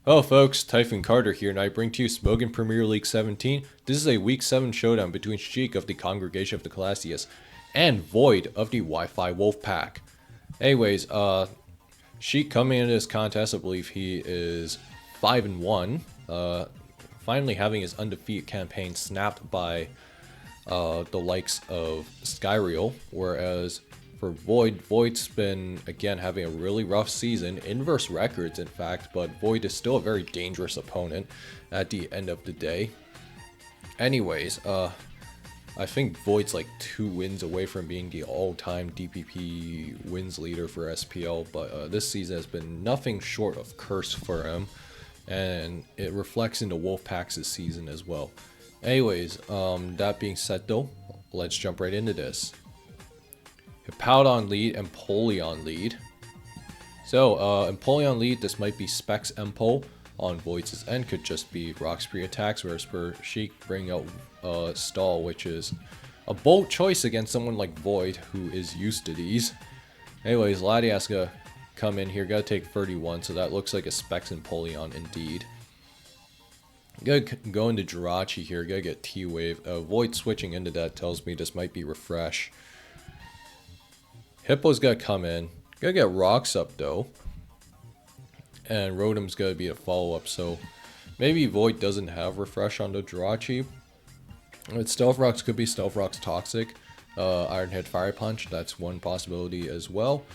Hello folks, Typhoon Carter here, and I bring to you Smogon Premier League 17. This is a Week 7 showdown between Sheik of the Congregation of the Classiest and Void of the Wi-Fi Wolfpack. Anyways, Sheik coming into this contest, I believe he is 5-1. Finally having his undefeated campaign snapped by the likes of Skyreal, whereas for Void, Void's been, again, having a really rough season, inverse records in fact, but Void is still a very dangerous opponent at the end of the day. Anyways, I think Void's like 2 wins away from being the all-time DPP wins leader for SPL, but this season has been nothing short of cursed for him, and it reflects into Wolfpack's season as well. Anyways, that being said though, let's jump right into this. Hippowdon lead, Empoleon lead. So, Empoleon lead, this might be Specs Empo. On Void's end could just be Rock Spree attacks, whereas for Sheik bringing out Stall, which is a bold choice against someone like Void, who is used to these. Anyways, Latias gonna come in here, gotta take 31, so that looks like a Specs Empoleon indeed. Gotta go into Jirachi here, gotta get T-Wave. Void switching into that tells me this might be Refresh. Hippo's gotta come in. Gotta get Rocks up though. And Rotom's gotta be a follow-up, so maybe Void doesn't have Refresh on the Jirachi. But Stealth Rocks could be Stealth Rocks Toxic. Iron Head Fire Punch, that's one possibility as well.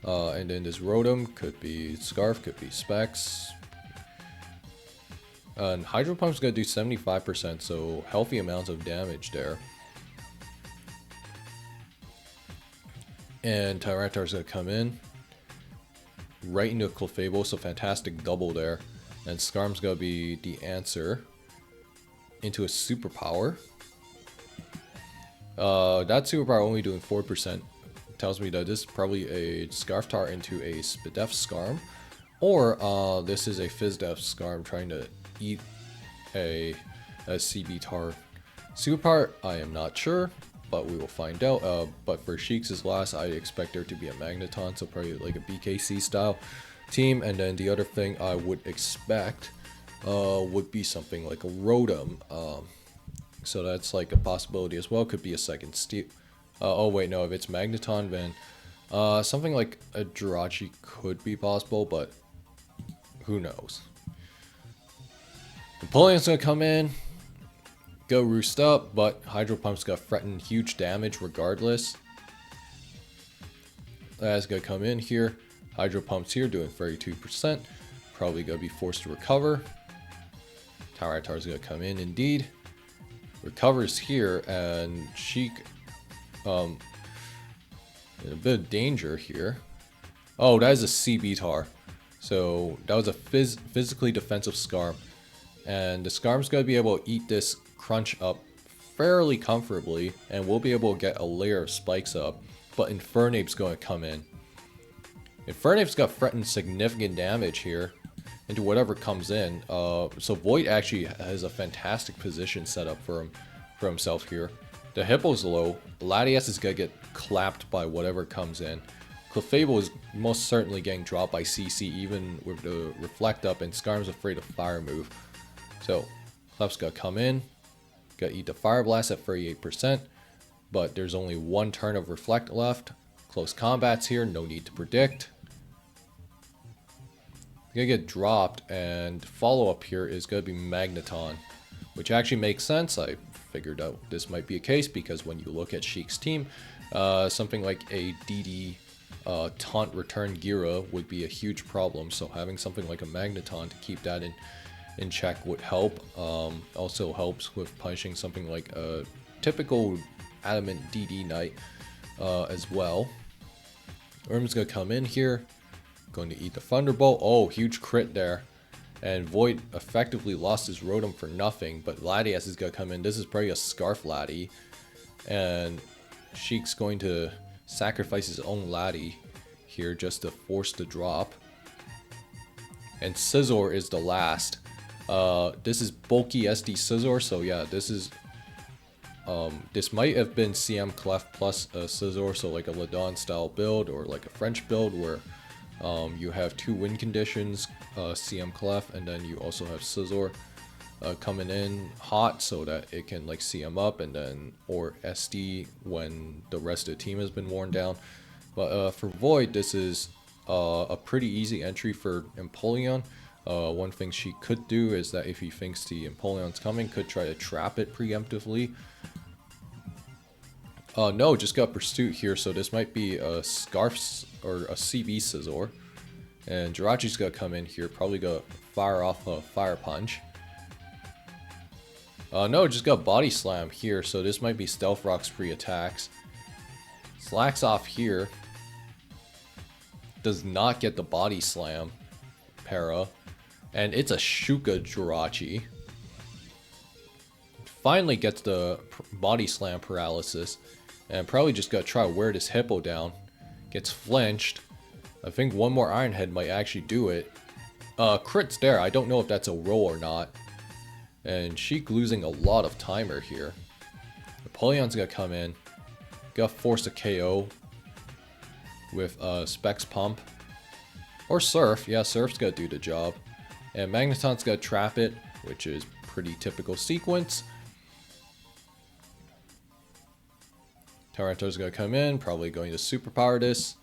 And then this Rotom could be Scarf, could be Specs. And Hydro Pump's gonna do 75%, so healthy amounts of damage there. And Tyranitar's gonna come in right into a Clefable, so fantastic double there. And Skarm's gonna be the answer into a superpower. That superpower only doing 4% tells me that this is probably a Scarftar into a Spidef Skarm, or this is a Fizdef Skarm trying to eat a CB-Tar. Superpower, I am not sure, but we will find out. But for Sheik's last, I expect there to be a Magneton, so probably like a BKC style team. And then the other thing I would expect would be something like a Rotom. So that's like a possibility as well. Could be a second Steel. Oh wait, no, if it's Magneton, then something like a Jirachi could be possible, but who knows. Napoleon's gonna come in, go roost up, but Hydro Pump's gonna threaten huge damage regardless. That's gonna come in here. Hydro Pump's here doing 32%. Probably gonna be forced to recover. Tyranitar's gonna come in indeed. Recovers here, and Sheik in a bit of danger here. Oh, that is a CB-Tar. So that was a physically defensive Skarm. And the Skarm's gonna be able to eat this Crunch up fairly comfortably, and we'll be able to get a layer of spikes up, but Infernape's going to come in. Infernape's got threatened significant damage here into whatever comes in, so Void actually has a fantastic position set up for himself here. The Hippo's low, Latias is going to get clapped by whatever comes in. Clefable is most certainly getting dropped by CC even with the Reflect up, and Skarm's afraid of Fire move. So Clef's going to come in. Gotta eat the Fire Blast at 38%, but there's only one turn of Reflect left. Close combats here, no need to predict. Gonna get dropped, and follow-up here is gonna be Magneton, which actually makes sense. I figured out this might be a case because when you look at Sheik's team, something like a DD Taunt Return Gira would be a huge problem, so having something like a Magneton to keep that in check would help. Also helps with punishing something like a typical Adamant DD Knight as well. Worm's gonna come in here, going to eat the Thunderbolt. Oh, huge crit there. And Void effectively lost his Rotom for nothing, but Latias is gonna come in. This is probably a Scarf Laddie. And Sheik's going to sacrifice his own Laddie here just to force the drop. And Scizor is the last. This is bulky SD Scizor, so yeah, this is this might have been CM Clef plus a Scizor, so like a Ladon style build or like a French build where You have two win conditions, CM Clef, and then you also have Scizor coming in hot so that it can like CM up, and then or SD when the rest of the team has been worn down. But for Void, this is a pretty easy entry for Empoleon. One thing she could do is that if he thinks the Empoleon's coming, could try to trap it preemptively. No, just got Pursuit here, so this might be a Scarf or a CB Scizor. And Jirachi's gonna come in here, probably gonna fire off a Fire Punch. No, just got Body Slam here, so this might be Stealth Rock's free attacks. Slacks off here. Does not get the Body Slam para. And it's a Shuka Jirachi. Finally gets the Body Slam paralysis. And probably just gotta try to wear this Hippo down. Gets flinched. I think one more Iron Head might actually do it. Crit's there. I don't know if that's a roll or not. And Sheik losing a lot of timer here. Napoleon's gonna come in. Gonna force a KO with Specs Pump. Or Surf. Yeah, Surf's gonna do the job. And Magneton's gonna trap it, which is pretty typical sequence. Tyranitar's gonna come in, probably going to superpower this.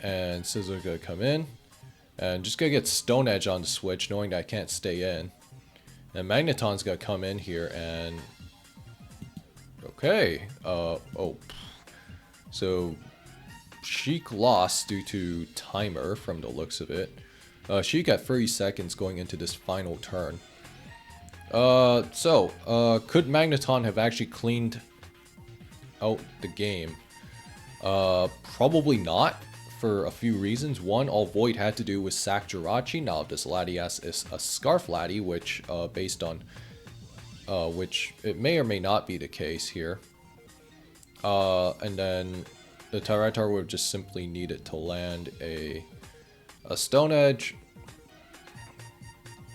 And Scizor's gonna come in. And just gonna get Stone Edge on the switch, knowing that I can't stay in. And Magneton's gonna come in here and... Okay. Oh. So, Sheik lost due to timer from the looks of it. Sheik got 30 seconds going into this final turn. Could Magneton have actually cleaned out the game? Probably not, for a few reasons. One, all Void had to do was sack Jirachi. Now this Latias is a Scarf Lati, which based on which it may or may not be the case here. And then the Tyranitar would just simply need it to land a Stone Edge.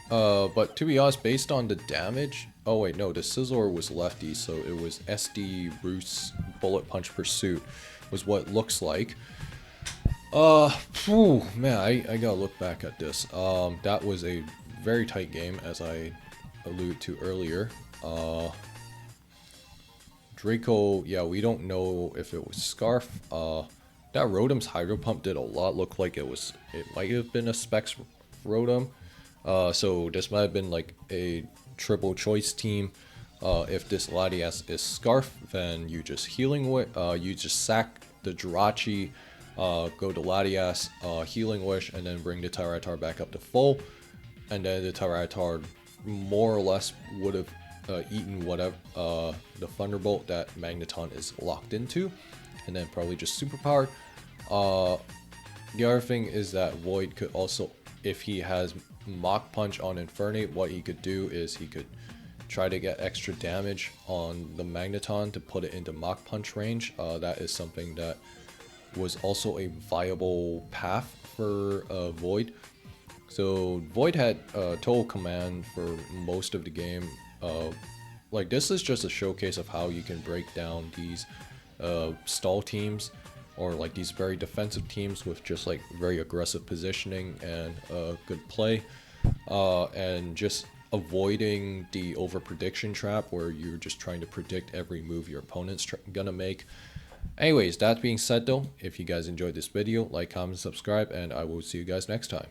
But to be honest, based on the damage... Oh wait, no, the Scizor was lefty, so it was SD, Roost, Bullet Punch, Pursuit was what it looks like. Man, I gotta look back at this. That was a very tight game, as I alluded to earlier. Draco, yeah, we don't know if it was Scarf. That Rotom's Hydro Pump did a lot look like it might have been a Specs Rotom. So this might have been like a triple choice team. If this Latias is Scarf, then you just you just sack the Jirachi, go to Latias, Healing Wish, and then bring the Tyranitar back up to full. And then the Tyranitar more or less would have eaten whatever the Thunderbolt that Magneton is locked into, and then probably just superpowered. The other thing is that Void could also, if he has Mach Punch on Infernape, what he could do is he could try to get extra damage on the Magneton to put it into Mach Punch range. That is something that was also a viable path for Void. So Void had total command for most of the game. Like, this is just a showcase of how you can break down these stall teams, or like these very defensive teams with just like very aggressive positioning and good play, and just avoiding the over prediction trap where you're just trying to predict every move your opponent's gonna make. Anyways, that being said though, if you guys enjoyed this video, like, comment, subscribe, and I will see you guys next time.